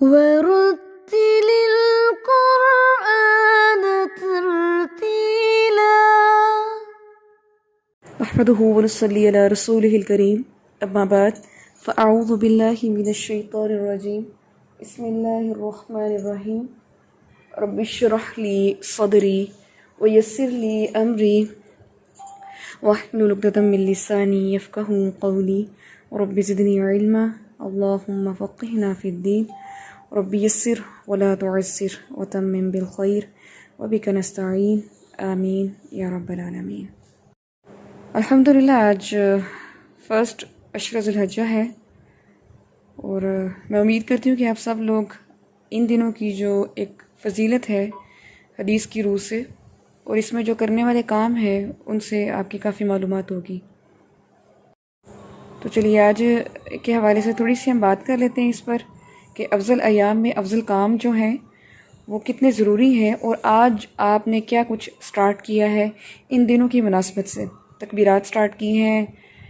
وَرَتِّلِ الْقُرْآنَ تَرْتِيلًا. نحمده ونصلي على رسوله الكريم. أما بعد فأعوذ بالله من الشيطان الرجيم. بسم الله الرحمن الرحيم. رب اشرح لي صدري ويسر لي أمري واحلل عقدة من لساني يفقهوا قولي. رب زدني علما. اللهم فقهنا في الدين. رب يسر ولا تعسر وتمم بالخير وبك نستعين. آمین یا رب العالمین. الحمدللہ آج فرسٹ عشرہ ذی الحجہ ہے اور میں امید کرتی ہوں کہ آپ سب لوگ ان دنوں کی جو ایک فضیلت ہے حدیث کی روح سے اور اس میں جو کرنے والے کام ہیں ان سے آپ کی کافی معلومات ہوگی. تو چلیے آج کے حوالے سے تھوڑی سی ہم بات کر لیتے ہیں اس پر کہ افضل ایام میں افضل کام جو ہیں وہ کتنے ضروری ہیں اور آج آپ نے کیا کچھ سٹارٹ کیا ہے ان دنوں کی مناسبت سے. تکبیرات سٹارٹ کی ہیں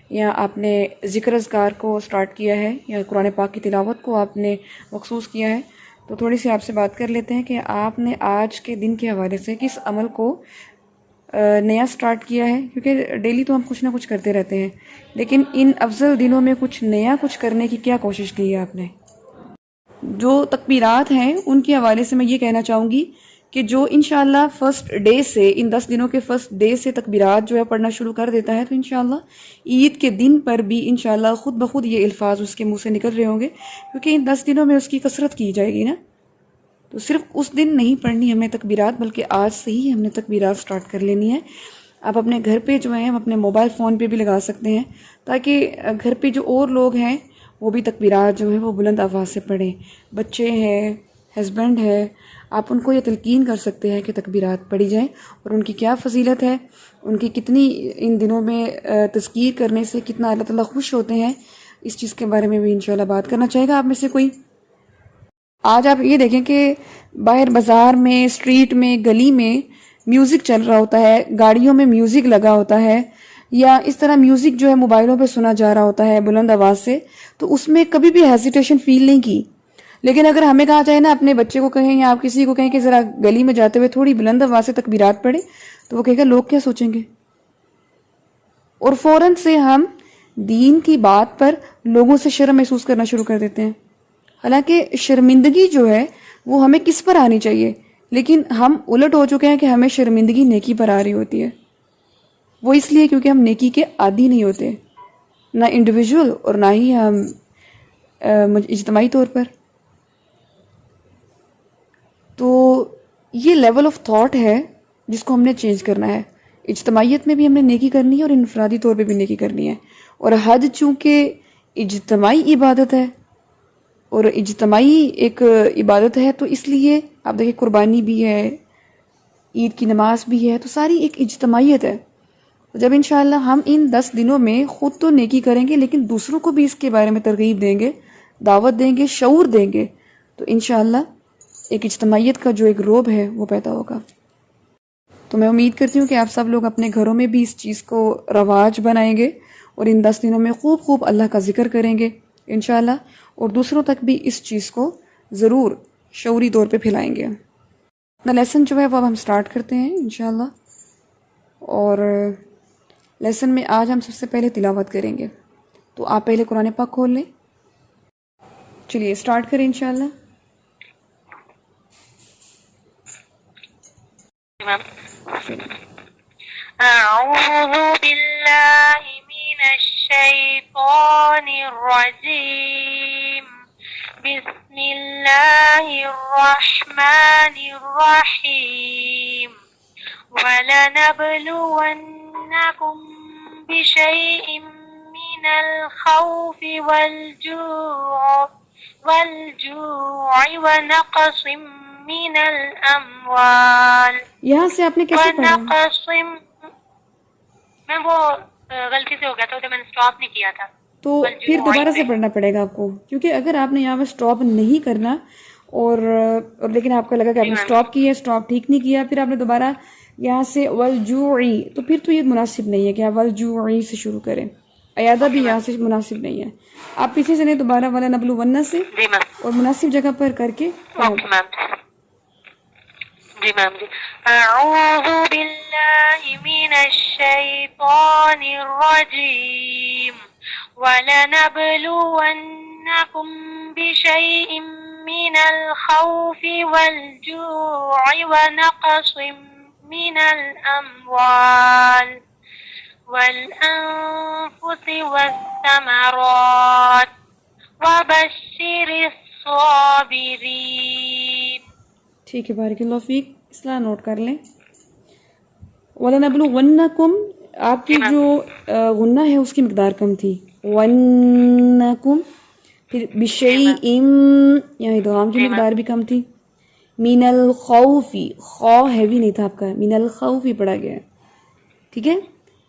یا آپ نے ذکر اذکار کو سٹارٹ کیا ہے یا قرآن پاک کی تلاوت کو آپ نے مخصوص کیا ہے. تو تھوڑی سی آپ سے بات کر لیتے ہیں کہ آپ نے آج کے دن کے حوالے سے کس عمل کو نیا سٹارٹ کیا ہے، کیونکہ ڈیلی تو ہم کچھ نہ کچھ کرتے رہتے ہیں، لیکن ان افضل دنوں میں کچھ نیا کچھ کرنے کی کیا کوشش کی ہے آپ نے. جو تکبیرات ہیں ان کے حوالے سے میں یہ کہنا چاہوں گی کہ جو انشاءاللہ فرسٹ ڈے سے ان 10 دنوں کے فرسٹ ڈے سے تکبیرات جو ہے پڑھنا شروع کر دیتا ہے تو انشاءاللہ عید کے دن پر بھی انشاءاللہ خود بخود یہ الفاظ اس کے منہ سے نکل رہے ہوں گے، کیونکہ ان 10 دنوں میں اس کی کثرت کی جائے گی نا. تو صرف اس دن نہیں پڑھنی ہمیں تکبیرات، بلکہ آج سے ہی ہم نے تکبیرات سٹارٹ کر لینی ہے. آپ اپنے گھر پہ جو ہیں ہم اپنے موبائل فون پہ بھی لگا سکتے ہیں تاکہ گھر پہ جو اور لوگ ہیں وہ بھی تکبیرات جو ہیں وہ بلند آواز سے پڑھیں. بچے ہیں، ہسبینڈ ہے، آپ ان کو یہ تلقین کر سکتے ہیں کہ تکبیرات پڑھی جائیں اور ان کی کیا فضیلت ہے، ان کی کتنی ان دنوں میں تذکیر کرنے سے کتنا اللہ تعالیٰ خوش ہوتے ہیں. اس چیز کے بارے میں بھی انشاءاللہ بات کرنا چاہے گا آپ میں سے کوئی. آج آپ یہ دیکھیں کہ باہر بازار میں، اسٹریٹ میں، گلی میں میوزک چل رہا ہوتا ہے، گاڑیوں میں میوزک لگا ہوتا ہے یا اس طرح میوزک جو ہے موبائلوں پہ سنا جا رہا ہوتا ہے بلند آواز سے، تو اس میں کبھی بھی ہیزیٹیشن فیل نہیں کی. لیکن اگر ہمیں کہا جائے نا اپنے بچے کو کہیں یا آپ کسی کو کہیں کہ ذرا گلی میں جاتے ہوئے تھوڑی بلند آواز سے تکبیرات پڑھیں تو وہ کہے گا لوگ کیا سوچیں گے، اور فوراً سے ہم دین کی بات پر لوگوں سے شرم محسوس کرنا شروع کر دیتے ہیں. حالانکہ شرمندگی جو ہے وہ ہمیں کس پر آنی چاہیے، لیکن ہم الٹ ہو چکے ہیں کہ ہمیں شرمندگی نیکی پر آ رہی ہوتی ہے. وہ اس لیے کیونکہ ہم نیکی کے عادی نہیں ہوتے، نہ انڈیویجول اور نہ ہی ہم اجتماعی طور پر. تو یہ لیول آف تھاٹ ہے جس کو ہم نے چینج کرنا ہے. اجتماعیت میں بھی ہم نے نیکی کرنی ہے اور انفرادی طور پہ بھی نیکی کرنی ہے. اور حج چونکہ اجتماعی عبادت ہے اور اجتماعی ایک عبادت ہے تو اس لیے آپ دیکھیں قربانی بھی ہے، عید کی نماز بھی ہے، تو ساری ایک اجتماعیت ہے. جب انشاءاللہ ہم ان 10 دنوں میں خود تو نیکی کریں گے لیکن دوسروں کو بھی اس کے بارے میں ترغیب دیں گے، دعوت دیں گے، شعور دیں گے، تو انشاءاللہ ایک اجتماعیت کا جو ایک روب ہے وہ پیدا ہوگا. تو میں امید کرتی ہوں کہ آپ سب لوگ اپنے گھروں میں بھی اس چیز کو رواج بنائیں گے اور ان 10 دنوں میں خوب خوب اللہ کا ذکر کریں گے انشاءاللہ، اور دوسروں تک بھی اس چیز کو ضرور شعوری طور پہ پھیلائیں گے. اپنا لیسن جو ہے وہ اب ہم سٹارٹ کرتے ہیں انشاءاللہ، اور لیسن میں آج ہم سب سے پہلے تلاوت کریں گے. تو آپ پہلے قرآن پاک کھول لیں. چلیے سٹارٹ کریں انشاءاللہ. أعوذ بالله من الشيطان الرجيم. بسم الله الرحمن الرحيم. ولنبلونكم بشيء من الخوف والجوع ونقص من الأموال. یہاں سے آپ نے کیسے پڑھا؟ میں وہ غلطی سے ہو گیا تھا، میں نے سٹاپ نہیں کیا تھا، تو پھر دوبارہ سے پڑھنا پڑے گا آپ کو، کیونکہ اگر آپ نے یہاں پہ سٹاپ نہیں کرنا اور لیکن آپ کو لگا کہ آپ نے سٹاپ کیا، سٹاپ ٹھیک نہیں کیا، پھر آپ نے دوبارہ یہاں سے والجوعی، تو پھر تو یہ مناسب نہیں ہے کہ آپ والجوعی سے شروع کریں. عیادہ بھی یہاں سے مناسب نہیں ہے. آپ پیچھے سے نہیں دوبارہ والا نبلو ونہ سے جی میم. اور مناسب جگہ پر کر کے اوکے میم. جی میم. جی اعوذ باللہ من الشیطان الرجیم وَلَنَبْلُوَنَّكُمْ بِشَيْءٍ مِّنَ الْخَوْفِ وَالْجُوعِ وَنَقْصٍ مِّنَ الْأَمْوَالِ وَالْأَنفُسِ وَالثَّمَرَاتِ وَبَشِّرِ الصَّابِرِينَ. ٹھیک ہے. بارک اللہ فیک. اصلاح نوٹ کر لیں. وَلَنَبْلُوَنَّكُمْ آپ کی جو غنہ ہے اس کی مقدار کم تھی. وَنَّكُمْ پھر بِشَيْءٍ یہاں ادغام کی مقدار بھی کم تھی. مِنَ الْخَوْفِ خو ہیوی نہیں تھا آپ کا, مِنَ الْخَوْفِ پڑھا گیا ہے. ٹھیک ہے.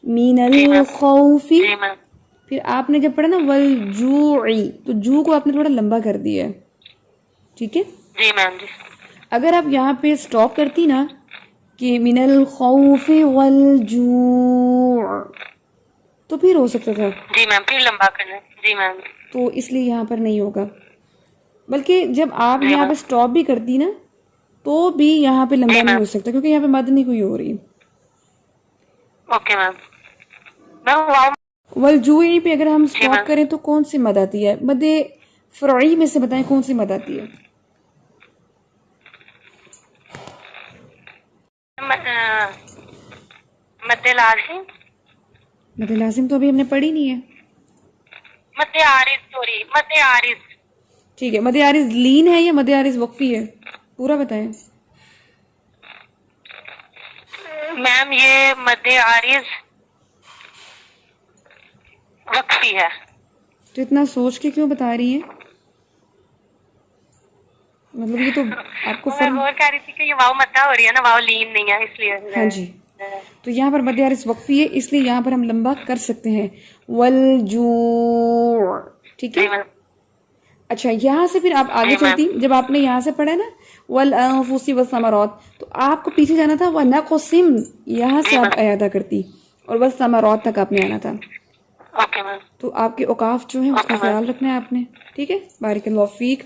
مِنَ الْخَوْفِ جی میم. پھر آپ نے جب پڑھا نا وَالْجُوعِ تو جو کو آپ نے تھوڑا لمبا کر دیا ہے. ٹھیک ہے. جی میم. جی اگر آپ یہاں پہ سٹاپ کرتی نا کہ من الخوف والجوع تو پھر ہو سکتا تھا. جی میم. پھر لمبا کرنا. جی میم. تو اس لیے یہاں پر نہیں ہوگا, بلکہ جب آپ یہاں پہ سٹاپ بھی کرتی نا تو بھی یہاں پہ لمبا نہیں ہو سکتا کیونکہ یہاں پہ مد نہیں کوئی ہو رہی. Okay ma'am. میم والجوع پہ اگر ہم سٹاپ کریں تو کون سی مد آتی ہے؟ مد فرعی میں سے بتائیں کون سی مد آتی ہے؟ مد لازم. مد لازم تو ابھی ہم نے پڑھی نہیں ہے. مد عارض. سوری, مد عارض. ٹھیک ہے. مد عارض لین ہے یا مد عارض وقفی ہے؟ پورا بتائیں. میم یہ مد عارض وقفی ہے. تو اتنا سوچ کے کیوں بتا رہی ہیں؟ مطلب یہ تو آپ کو میں غور کر رہی تھی کہ یہ واو مدہ ہو رہی ہے نا, واو لین نہیں ہے اس لیے. ہاں جی. تو یہاں پر مد عارض وقفی ہے اس لیے یہاں پر ہم لمبا کر سکتے ہیں. والجوع. ٹھیک ہے. اچھا یہاں سے پھر آپ آگے چلتی, جب آپ نے یہاں سے پڑھا نا والانفس والثمرات تو آپ کو پیچھے جانا تھا ونقسم, یہاں سے آپ اعادہ کرتی اور والثمرات تک آپ نے آنا تھا. Okay ma'am. تو آپ کے اوقاف جو ہیں اس کا خیال رکھنا ہے آپ نے. ٹھیک ہے. بارک اللہ فیک.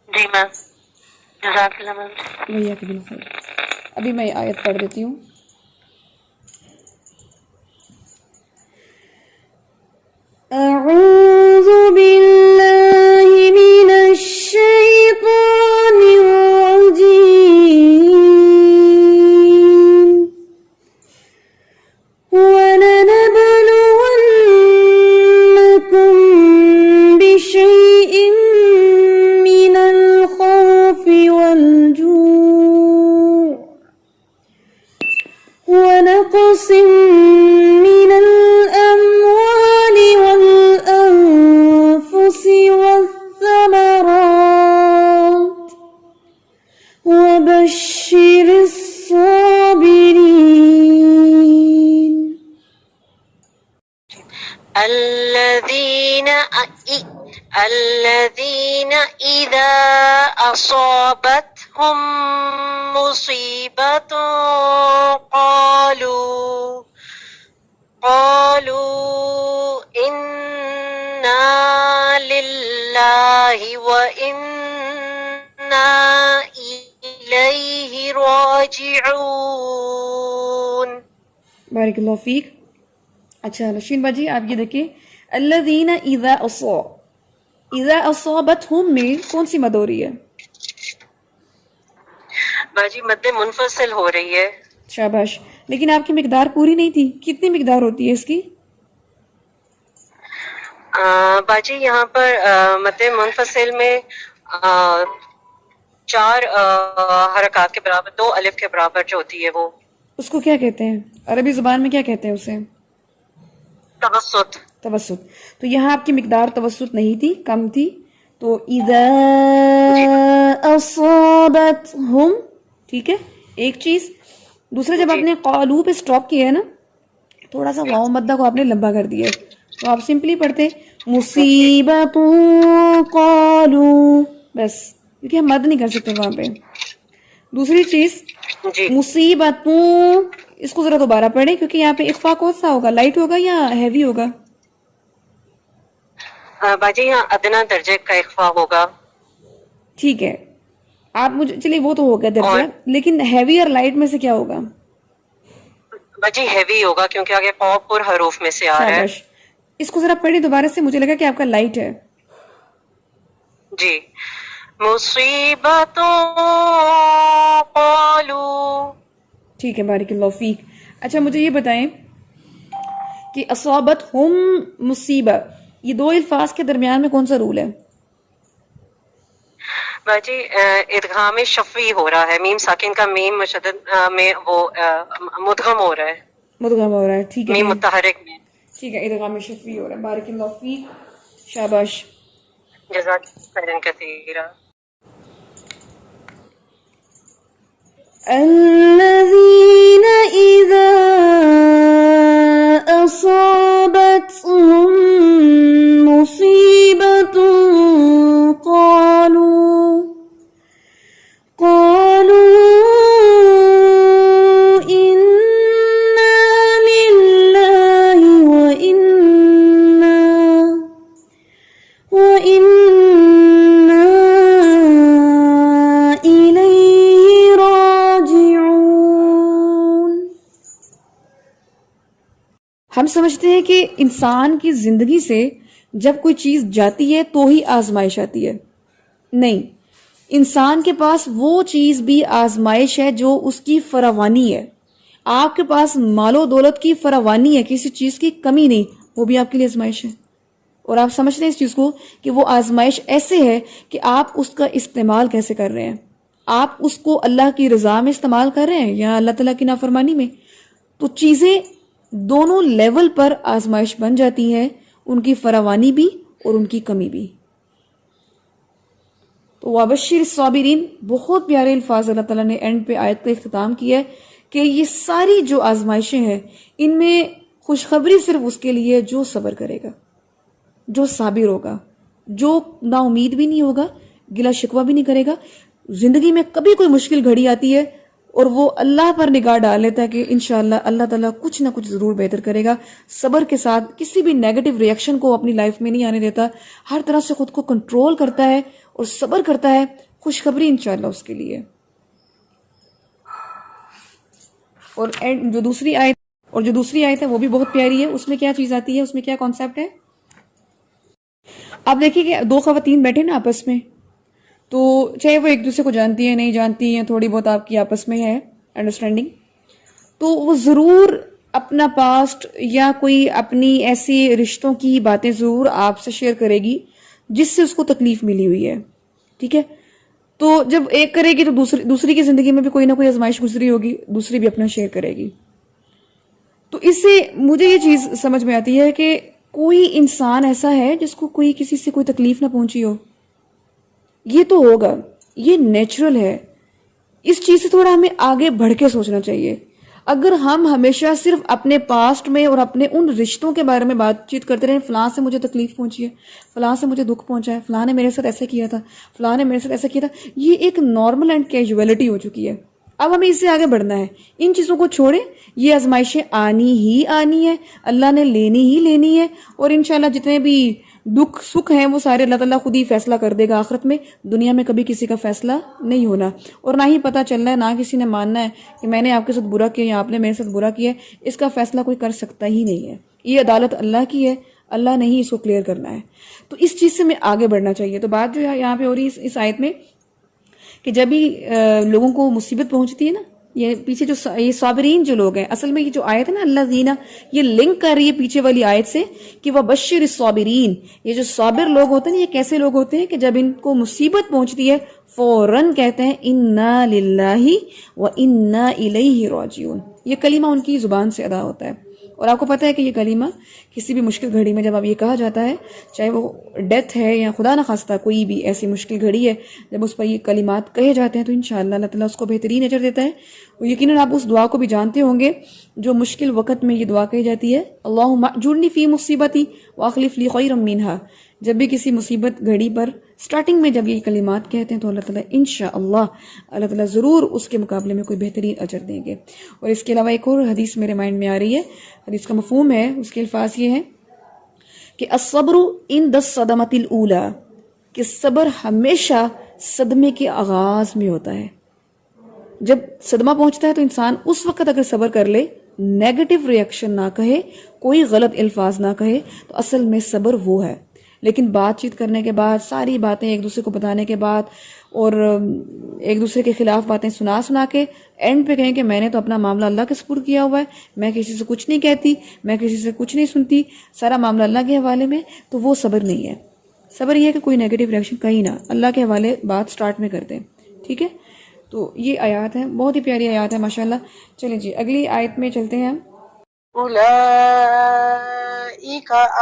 جی میم. جزاک اللہ میم. ویاک بالخیر. ابھی میں آیت پڑھ دیتی ہوں. اعوذ باللہ من الشیطان الرجیم وَلَنَبْلُوَنَّكُمْ بِشَيْءٍ مِّنَ الْخَوْفِ وَالْجُوعِ وَنَقْصٍ مِّنَ الْأَمْوَالِ وَالْأَنفُسِ وَالثَّمَرَاتِ وَبَشِّرِ الصَّابِرِينَ. الذين إذا أصابتهم مصيبة قالوا إنا لله وإنا إليه راجعون. بارک اللہ فیک. اچھا نشین باجی آپ یہ دیکھیں الذین اذا اصابتہم میں کون سی مد ہو رہی ہے؟ باجی مد منفصل ہو رہی ہے. شاباش. لیکن آپ کی مقدار پوری نہیں تھی. کتنی مقدار ہوتی ہے اس کی؟ باجی یہاں پر مد منفصل میں 4 حرکات کے برابر 2 الف کے برابر جو ہوتی ہے وہ اس کو کیا کہتے ہیں عربی زبان میں؟ کیا کہتے ہیں اسے؟ توسط. توسط. تو یہاں آپ کی مقدار توسط نہیں تھی, کم تھی. تو اذا اصابتہم. ٹھیک ہے. ایک چیز. دوسرا جب آپ نے قالو پہ سٹاپ کیا ہے نا تھوڑا سا واو مدہ کو آپ نے لمبا کر دیا ہے تو آپ سمپلی پڑھتے مصیبت قالو بس, کیونکہ ہم مد نہیں کر سکتے وہاں پہ. دوسری چیز جی مصیبتوں، اس کو ذرا دوبارہ پڑھیں کیونکہ یہاں پہ اخفا کون سا ہوگا، لائٹ ہوگا یا ہیوی ہوگا؟ باجی یہاں ادنا درجے کا اخفا ہوگا. ٹھیک ہے، آپ مجھے چلیے وہ تو ہو گیا درجہ، اور لیکن ہیوی اور لائٹ میں سے کیا ہوگا؟ باجی ہیوی ہوگا کیونکہ آگے قاف پر حروف میں سے آ رہا ہے. شاباش، اس کو ذرا پڑھیں دوبارہ سے، مجھے لگا کہ آپ کا لائٹ ہے. جی مصیبتوں قالوا. ٹھیک ہے، بارک اللہ فیک. اچھا مجھے یہ بتائیں کہ اصابت ہم مصیبہ، یہ دو الفاظ کے درمیان میں کون سا رول ہے؟ باجی ادغام شفوی ہو رہا ہے، میم ساکن کا میم مشدد میں وہ مدغم ہو رہا ہے، مدغم ہو رہا ہے. ٹھیک ہے میم متحرک میں. ٹھیک ہے، ادغام شفوی ہو رہا ہے. بارک اللہ فیک، شاباش. جزاک خیرا کثیرا. الذين إذا أصابتهم مصيبة قالوا إنا لله وإنا إليه راجعون. ہم سمجھتے ہیں کہ انسان کی زندگی سے جب کوئی چیز جاتی ہے تو ہی آزمائش آتی ہے. نہیں، انسان کے پاس وہ چیز بھی آزمائش ہے جو اس کی فراوانی ہے. آپ کے پاس مال و دولت کی فراوانی ہے، کسی چیز کی کمی نہیں، وہ بھی آپ کے لیے آزمائش ہے. اور آپ سمجھتے ہیں اس چیز کو کہ وہ آزمائش ایسے ہے کہ آپ اس کا استعمال کیسے کر رہے ہیں. آپ اس کو اللہ کی رضا میں استعمال کر رہے ہیں یا اللہ تعالیٰ کی نافرمانی میں. تو چیزیں دونوں لیول پر آزمائش بن جاتی ہے، ان کی فراوانی بھی اور ان کی کمی بھی. تو وابشر الصابرین، بہت پیارے الفاظ اللہ تعالیٰ نے اینڈ پہ آیت کا اختتام کیا ہے کہ یہ ساری جو آزمائشیں ہیں ان میں خوشخبری صرف اس کے لیے جو صبر کرے گا، جو صابر ہوگا، جو نا امید بھی نہیں ہوگا، گلا شکوہ بھی نہیں کرے گا. زندگی میں کبھی کوئی مشکل گھڑی آتی ہے اور وہ اللہ پر نگاہ ڈال لیتا ہے کہ انشاءاللہ اللہ تعالیٰ کچھ نہ کچھ ضرور بہتر کرے گا. صبر کے ساتھ کسی بھی نیگیٹو ریئیکشن کو اپنی لائف میں نہیں آنے دیتا، ہر طرح سے خود کو کنٹرول کرتا ہے اور صبر کرتا ہے. خوشخبری انشاءاللہ اس کے لیے. اور جو دوسری آیت ہے وہ بھی بہت پیاری ہے. اس میں کیا چیز آتی ہے، اس میں کیا کانسیپٹ ہے؟ آپ دیکھیں کہ دو خواتین بیٹھے نا آپس میں، تو چاہے وہ ایک دوسرے کو جانتی ہیں نہیں جانتی ہیں، تھوڑی بہت آپ کی آپس میں ہے انڈرسٹینڈنگ، تو وہ ضرور اپنا پاسٹ یا کوئی اپنی ایسی رشتوں کی باتیں ضرور آپ سے شیئر کرے گی جس سے اس کو تکلیف ملی ہوئی ہے. ٹھیک ہے، تو جب ایک کرے گی تو دوسری کی زندگی میں بھی کوئی نہ کوئی آزمائش گزری ہوگی، دوسری بھی اپنا شیئر کرے گی. تو اس سے مجھے یہ چیز سمجھ میں آتی ہے کہ کوئی انسان ایسا ہے جس کو کسی سے کوئی تکلیف نہ پہنچی ہو. یہ تو ہوگا، یہ نیچرل ہے. اس چیز سے تھوڑا ہمیں آگے بڑھ کے سوچنا چاہیے. اگر ہم ہمیشہ صرف اپنے پاسٹ میں اور اپنے ان رشتوں کے بارے میں بات چیت کرتے رہیں، فلاں سے مجھے تکلیف پہنچی ہے، فلاں سے مجھے دکھ پہنچا ہے، فلاں نے میرے ساتھ ایسا کیا تھا، فلاں نے میرے ساتھ ایسا کیا تھا، یہ ایک نارمل اینڈ کیجویلٹی ہو چکی ہے. اب ہمیں اس سے آگے بڑھنا ہے. ان چیزوں کو چھوڑیں، یہ آزمائشیں آنی ہی آنی ہے، اللہ نے لینی ہی لینی ہے. اور انشاءاللہ جتنے بھی دکھ سکھ ہیں وہ سارے اللہ تعالیٰ خود ہی فیصلہ کر دے گا آخرت میں. دنیا میں کبھی کسی کا فیصلہ نہیں ہونا، اور نہ ہی پتہ چلنا ہے، نہ کسی نے ماننا ہے کہ میں نے آپ کے ساتھ برا کیا یا آپ نے میرے ساتھ برا کیا ہے. اس کا فیصلہ کوئی کر سکتا ہی نہیں ہے. یہ عدالت اللہ کی ہے، اللہ نے ہی اس کو کلیئر کرنا ہے. تو اس چیز سے میں آگے بڑھنا چاہیے. تو بات جو ہے یہاں پہ ہو رہی ہے اس آیت میں کہ جب بھی لوگوں کو مصیبت پہنچتی ہے نا، یہ پیچھے جو یہ صابرین جو لوگ ہیں، اصل میں یہ جو آیت ہے نا اللہ زینہ، یہ لنک کر رہی ہے پیچھے والی آیت سے کہ وبشر الصابرین. یہ جو صابر لوگ ہوتے ہیں یہ کیسے لوگ ہوتے ہیں کہ جب ان کو مصیبت پہنچتی ہے فوراً کہتے ہیں انا للہ وانا الیہ راجعون. یہ کلمہ ان کی زبان سے ادا ہوتا ہے. اور آپ کو پتہ ہے کہ یہ کلمہ کسی بھی مشکل گھڑی میں جب اب یہ کہا جاتا ہے، چاہے وہ ڈیتھ ہے یا خدا نخواستہ کوئی بھی ایسی مشکل گھڑی ہے، جب اس پر یہ کلمات کہے جاتے ہیں تو انشاءاللہ اللہ تعالیٰ اس کو بہترین اجر دیتا ہے. اور یقیناً آپ اس دعا کو بھی جانتے ہوں گے جو مشکل وقت میں یہ دعا کہی جاتی ہے، اللہم اجرنی فی مصیبتی واخلف لی خیرا منہا. جب بھی کسی مصیبت گھڑی پر سٹارٹنگ میں جب یہ کلمات کہتے ہیں تو اللہ تعالیٰ انشاءاللہ اللہ تعالیٰ ضرور اس کے مقابلے میں کوئی بہترین اجر دیں گے. اور اس کے علاوہ ایک اور حدیث میرے مائنڈ میں آ رہی ہے، حدیث کا مفہوم ہے، اس کے الفاظ یہ ہیں کہ الصبر عند الصدمۃ الاولی، کہ صبر ہمیشہ صدمے کے آغاز میں ہوتا ہے. جب صدمہ پہنچتا ہے تو انسان اس وقت اگر صبر کر لے، نیگیٹو ریئیکشن نہ کہے، کوئی غلط الفاظ نہ کہے، تو اصل میں صبر وہ ہے. لیکن بات چیت کرنے کے بعد، ساری باتیں ایک دوسرے کو بتانے کے بعد، اور ایک دوسرے کے خلاف باتیں سنا کے اینڈ پہ کہیں کہ میں نے تو اپنا معاملہ اللہ کے سپرد کیا ہوا ہے، میں کسی سے کچھ نہیں کہتی، میں کسی سے کچھ نہیں سنتی، سارا معاملہ اللہ کے حوالے میں، تو وہ صبر نہیں ہے. صبر یہ ہے کہ کوئی نیگیٹو ریئیکشن کہیں نہ، اللہ کے حوالے بات سٹارٹ میں کر دیں. ٹھیک ہے، تو یہ آیات ہیں، بہت ہی پیاری آیات ہے ماشاءاللہ. چلیں جی اگلی آیت میں چلتے ہیں ہم. أولئك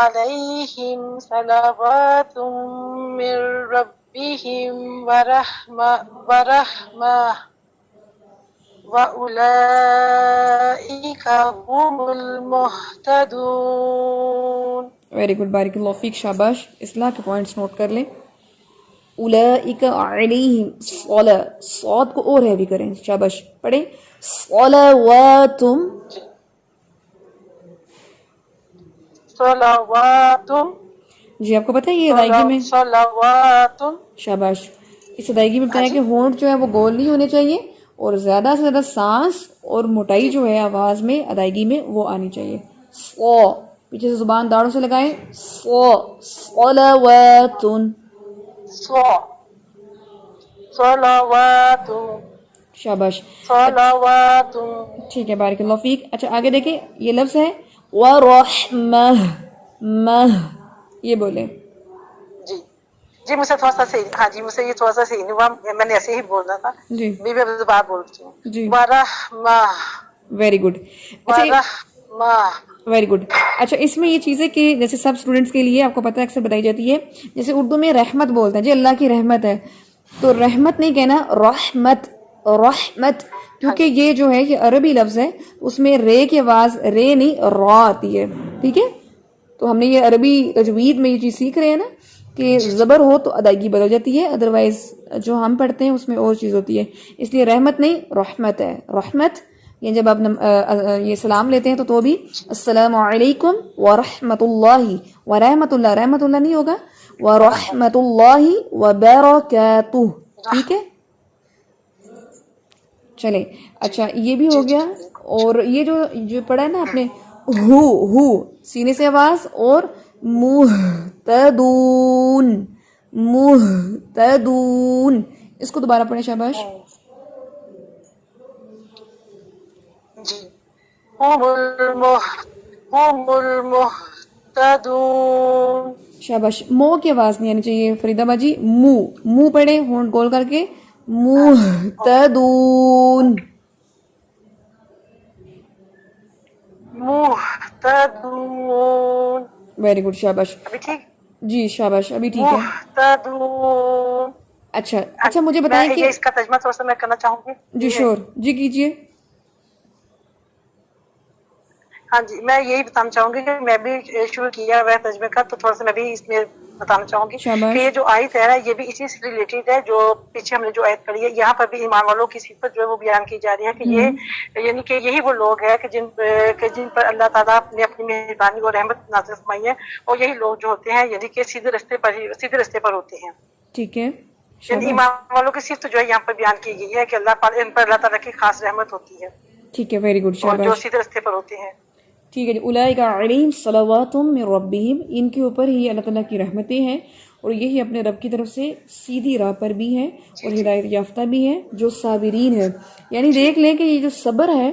عليهم صلوات من ربهم ورحمة وأولئك هم المهتدون. ویری گڈ، بارک اللہ فیک، شاباش. اصلاح کے پوائنٹس نوٹ کر لیں. اولئک علیہم، صاد کو اور ہیوی کریں، شاباش. پڑھیں صلواتم. صلوات. جی آپ کو پتہ ہے یہ ادائیگی میں، صلوات. شاباش، اس ادائیگی میں بتایا کہ ہونٹ جو ہے وہ گول نہیں ہونے چاہیے، اور زیادہ سے زیادہ سانس اور موٹائی جو ہے آواز میں ادائیگی میں وہ آنی چاہیے. صو، پیچھے سے زبان داڑوں سے لگائیں. صلواتن. صلوات. شاباش، صلوات. ٹھیک ہے، بارک اللہ فیک. اچھا آگے دیکھیں، یہ لفظ ہے وَرَحْمَةٌ، مہ، یہ بولیں. جی مجھ سے تھوڑا سا صحیح، ہاں جی مجھ سے یہ تھوڑا سا صحیح نہیں ہوا، میں نے ایسے ہی بولنا تھا. جی میں دوبارہ بولتی ہوں. جی، ورحمہ. Very good. اچھا ورحمہ. Very good. اچھا اس میں یہ چیز ہے کہ جیسے سب اسٹوڈنٹس کے لیے آپ کو پتہ ہے اکثر بتائی جاتی ہے، جیسے اردو میں رحمت بولتے ہیں، جی اللہ کی رحمت ہے، تو رحمت نہیں کہنا، رحمت، رحمت، کیونکہ یہ جو ہے یہ عربی لفظ ہے، اس میں رے کی آواز رے نہیں را آتی ہے. ٹھیک ہے، تو ہم نے یہ عربی تجوید میں یہ چیز سیکھ رہے ہیں نا کہ زبر ہو تو ادائیگی بدل جاتی ہے، ادروائز جو ہم پڑھتے ہیں اس میں اور چیز ہوتی ہے. اس لیے رحمت نہیں رحمت ہے. رحمت یہ جب آپ یہ سلام لیتے ہیں تو بھی السلام علیکم ورحمۃ اللہ، ورحمۃ اللہ، رحمۃ اللہ نہیں ہوگا، ورحمۃ اللہ وبرکاتہ. ٹھیک ہے، چلیں. اچھا یہ بھی ہو گیا. اور یہ جو پڑھا ہے نا آپ نے ہو سینے سے آواز، اور مہتدون، مہتدون، اس کو دوبارہ پڑھیں شاباش. جی هم المهتدون. شاباش. مو کی آواز نہیں آنی چاہیے فریدہ باجی، منہ پڑھیں ہونٹ گول کر کے. مہتدون. مهتدون. ویری گڈ، شاباش. ابھی ٹھیک؟ جی شاباش، ابھی ٹھیک ہے. مهتدون. اچھا مجھے بتائیں میں کہ اس کا ترجمہ تھوڑا سا میں کرنا چاہوں گی. جی شور، جی کیجیے. ہاں جی میں یہی بتانا چاہوں گی کہ میں بھی شروع کیا ہوا ہے ترجمے کا، تو تھوڑا سا میں بھی اس میں بتانا چاہوں گی کہ یہ جو آیت ہے نا یہ بھی اسی سے ریلیٹڈ ہے جو پیچھے ہم نے جو آیت پڑھی ہے. یہاں پر بھی ایمان والوں کی صفت جو ہے وہ بیان کی جا رہی ہے کہ یہ یعنی کہ یہی وہ لوگ ہیں کہ جن پر اللہ تعالیٰ نے اپنی مہربانی اور رحمت نازل فرمائی ہے، اور یہی لوگ جو ہوتے ہیں یعنی کہ سیدھے رستے پر ہوتے ہیں. ٹھیک ہے، یعنی ایمان والوں کی صفت جو ہے یہاں پر بیان کی گئی ہے کہ ان پر اللہ تعالیٰ کی خاص رحمت ہوتی ہے. ٹھیک ہے، ویری گڈ، اور جو شاباش. سیدھے رستے پر ہوتے ہیں. ٹھیک ہے جی. اولئک علیہم صلوات من ربہم، ان کے اوپر ہی اللہ تعالیٰ کی رحمتیں ہیں، اور یہی اپنے رب کی طرف سے سیدھی راہ پر بھی ہیں اور ہدایت یافتہ بھی ہیں جو صابرین ہیں. یعنی دیکھ لیں کہ یہ جو صبر ہے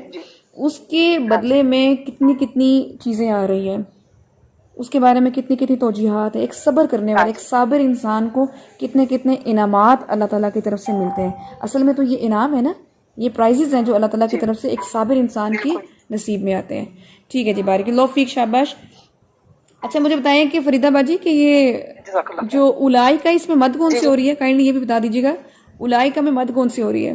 اس کے بدلے میں کتنی چیزیں آ رہی ہیں، اس کے بارے میں کتنی توجیحات ہیں. ایک صبر کرنے والے، ایک صابر انسان کو کتنے انعامات اللہ تعالیٰ کی طرف سے ملتے ہیں. اصل میں تو یہ انعام ہے نا، یہ پرائزز ہیں جو اللہ تعالیٰ کی طرف سے ایک صابر انسان کی نصیب میں آتے ہیں. ٹھیک ہے جی، بارک اللہ فیک، شاباش. اچھا مجھے بتائیں کہ فریدہ باجی کہ یہ جو اولائی کا اس میں مد کون سی ہو رہی ہے، کائنڈلی یہ بھی بتا دیجیے گا. اولائی کا میں مد کون سی ہو رہی ہے؟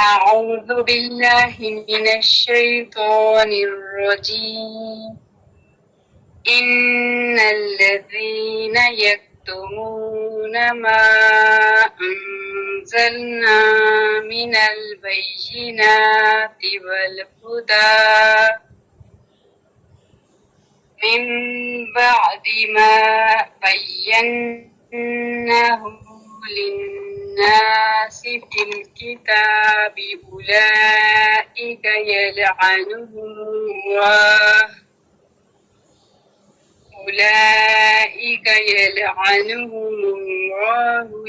أعوذ بالله من الشيطان الرجيم إن الذين يكتمون ما أنزلنا من البينات والهدى من بعد ما بيناه للناس في الكتاب أولئك يلعنهم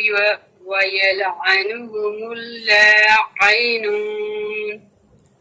الله ويلعنهم اللاعنون।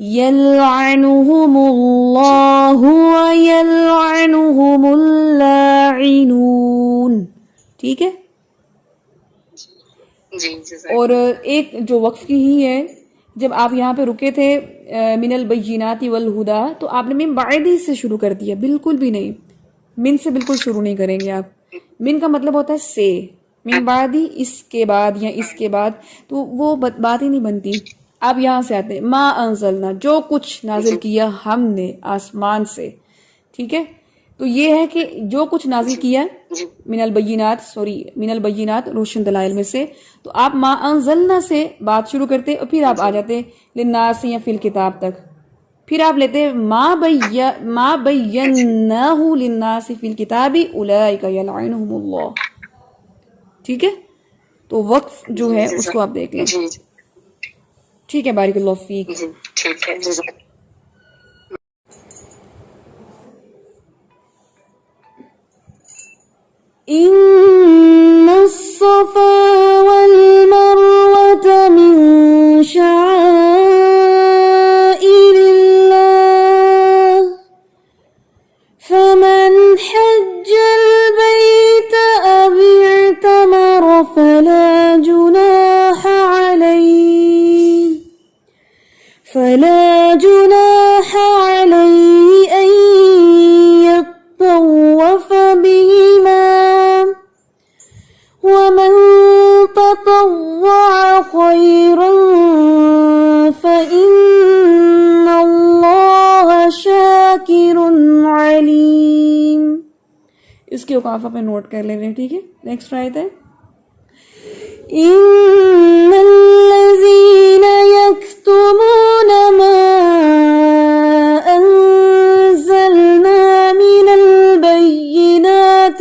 يلعنهم الله ويلعنهم اللاعنون. ٹھیک ہے. جی جزاک اور ایک جو وقف کی ہی ہے، جب آپ یہاں پہ رکے تھے من البینات والہدا، تو آپ نے من بعدی سے شروع کر دیا. بالکل بھی نہیں، من سے بالکل شروع نہیں کریں گے آپ. من کا مطلب ہوتا ہے سے، من بعدی اس کے بعد یا اس کے بعد، تو وہ بات ہی نہیں بنتی. آپ یہاں سے آتے ہیں ما انزلنا، جو کچھ نازل کیا ہم نے آسمان سے. ٹھیک ہے. تو یہ ہے کہ جو کچھ نازل کیا من البینات روشن دلائل میں سے، تو آپ ما انزلنا سے بات شروع کرتے اور پھر آپ آ جاتے للناس یا فی الکتاب تک. پھر آپ لیتے ما بیناہ للناس فی الکتاب اولئک یلعنہم اللہ. ٹھیک ہے. تو وقف جو ہے اس کو آپ دیکھ لیں. جی ٹھیک ہے. بارک اللہ فیک. جی ٹھیک ہے جزاک. إن الصفا والمروة من شعائر الله فمن حج البيت أو اعتمر فلا جناح عليه أن يطوف بهما ومن تطوع خيرا فإن الله شاكر عليم. اس کے اوقاف پہ نوٹ کر لے لیں. ٹھیک ہے. نیکسٹ آیت ہے إن الذين يكتمون ما أنزلنا من البينات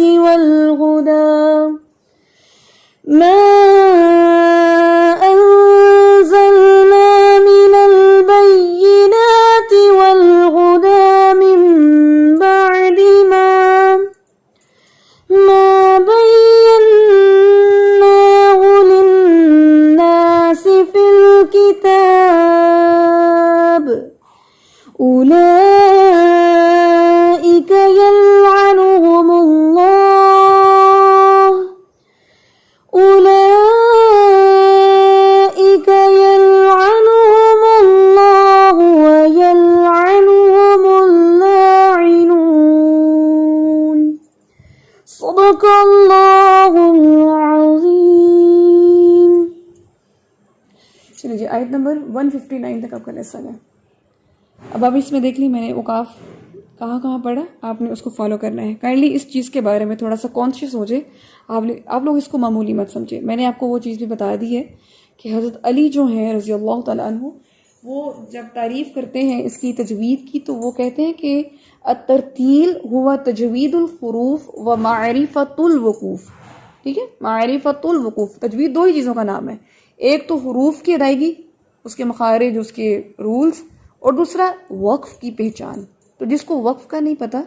والهدى من بعد ما بيناه للناس في الكتاب أولئك يلعنهم الله ويلعنهم اللاعنون. صدق اللہ العظیم. چلیے جی آیت نمبر 159 تک آپ کا لیسن ہے. اب آپ اس میں دیکھ لی میں نے اوقاف کہاں پڑھا، آپ نے اس کو فالو کرنا ہے. کائنڈلی اس چیز کے بارے میں تھوڑا سا کانشیس ہو جائے. آپ لوگ اس کو معمولی مت سمجھے. میں نے آپ کو وہ چیز بھی بتا دی ہے کہ حضرت علی جو ہیں رضی اللہ تعالیٰ عنہ، وہ جب تعریف کرتے ہیں اس کی تجوید کی، تو وہ کہتے ہیں کہ الترتیل ہوا تجوید الحروف و معرفت الوقوف. ٹھیک ہے. معرفت الوقوف، تجوید دو ہی چیزوں کا نام ہے. ایک تو حروف کی ادائیگی، اس کے مخارج، اس کے رولز، اور دوسرا وقف کی پہچان. تو جس کو وقف کا نہیں پتہ،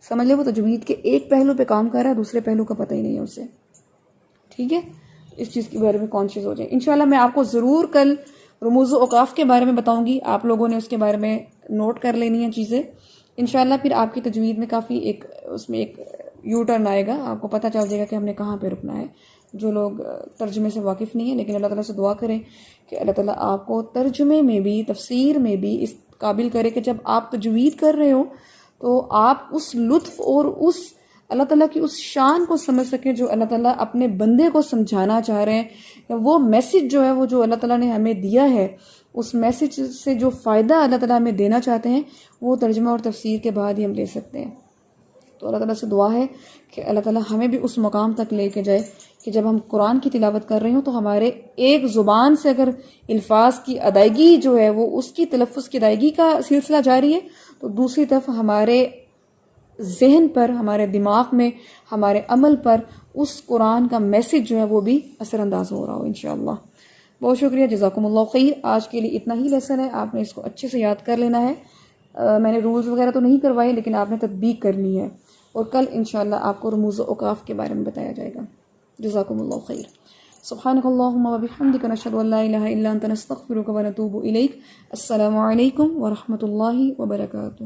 سمجھ لے وہ تجوید کے ایک پہلو پہ کام کر رہا ہے، دوسرے پہلو کا پتہ ہی نہیں ہے اسے. ٹھیک ہے. اس چیز کے بارے میں کانشیس ہو جائیں. انشاءاللہ میں آپ کو ضرور کل رموز و اوقاف کے بارے میں بتاؤں گی. آپ لوگوں نے اس کے بارے میں نوٹ کر لینی ہیں چیزیں انشاءاللہ. پھر آپ کی تجوید میں کافی اس میں ایک یو ٹرن آئے گا. آپ کو پتہ چل جائے گا کہ ہم نے کہاں پہ رکنا ہے. جو لوگ ترجمے سے واقف نہیں ہیں، لیکن اللہ تعالیٰ سے دعا کریں کہ اللہ تعالیٰ آپ کو ترجمے میں بھی، تفسیر میں بھی اس قابل کرے کہ جب آپ تجوید کر رہے ہو تو آپ اس لطف اور اس اللہ تعالیٰ کی اس شان کو سمجھ سکیں جو اللہ تعالیٰ اپنے بندے کو سمجھانا چاہ رہے ہیں. وہ میسج جو ہے، وہ جو اللہ تعالیٰ نے ہمیں دیا ہے، اس میسج سے جو فائدہ اللہ تعالیٰ ہمیں دینا چاہتے ہیں، وہ ترجمہ اور تفسیر کے بعد ہی ہم لے سکتے ہیں. تو اللہ تعالیٰ سے دعا ہے کہ اللہ تعالیٰ ہمیں بھی اس مقام تک لے کے جائے کہ جب ہم قرآن کی تلاوت کر رہے ہوں تو ہمارے ایک زبان سے اگر الفاظ کی ادائیگی جو ہے وہ اس کی تلفظ کی ادائیگی کا سلسلہ جاری ہے، تو دوسری طرف ہمارے ذہن پر، ہمارے دماغ میں، ہمارے عمل پر اس قرآن کا میسج جو ہے وہ بھی اثر انداز ہو رہا ہو انشاءاللہ. بہت شکریہ. جزاکم اللہ خیر. آج کے لیے اتنا ہی لیسن ہے. آپ نے اس کو اچھے سے یاد کر لینا ہے. میں نے رولز وغیرہ تو نہیں کروائے، لیکن آپ نے تطبیق کرنی ہے. اور کل انشاءاللہ آپ کو رموز و اوقاف کے بارے میں بتایا جائے گا. جزاکم اللہ خیر. سبحانک اللہم و بحمدک نشہد ان لا الہ الا انت نستغفرک و نتوب الیک. السلام علیکم ورحمۃ اللہ وبرکاتہ.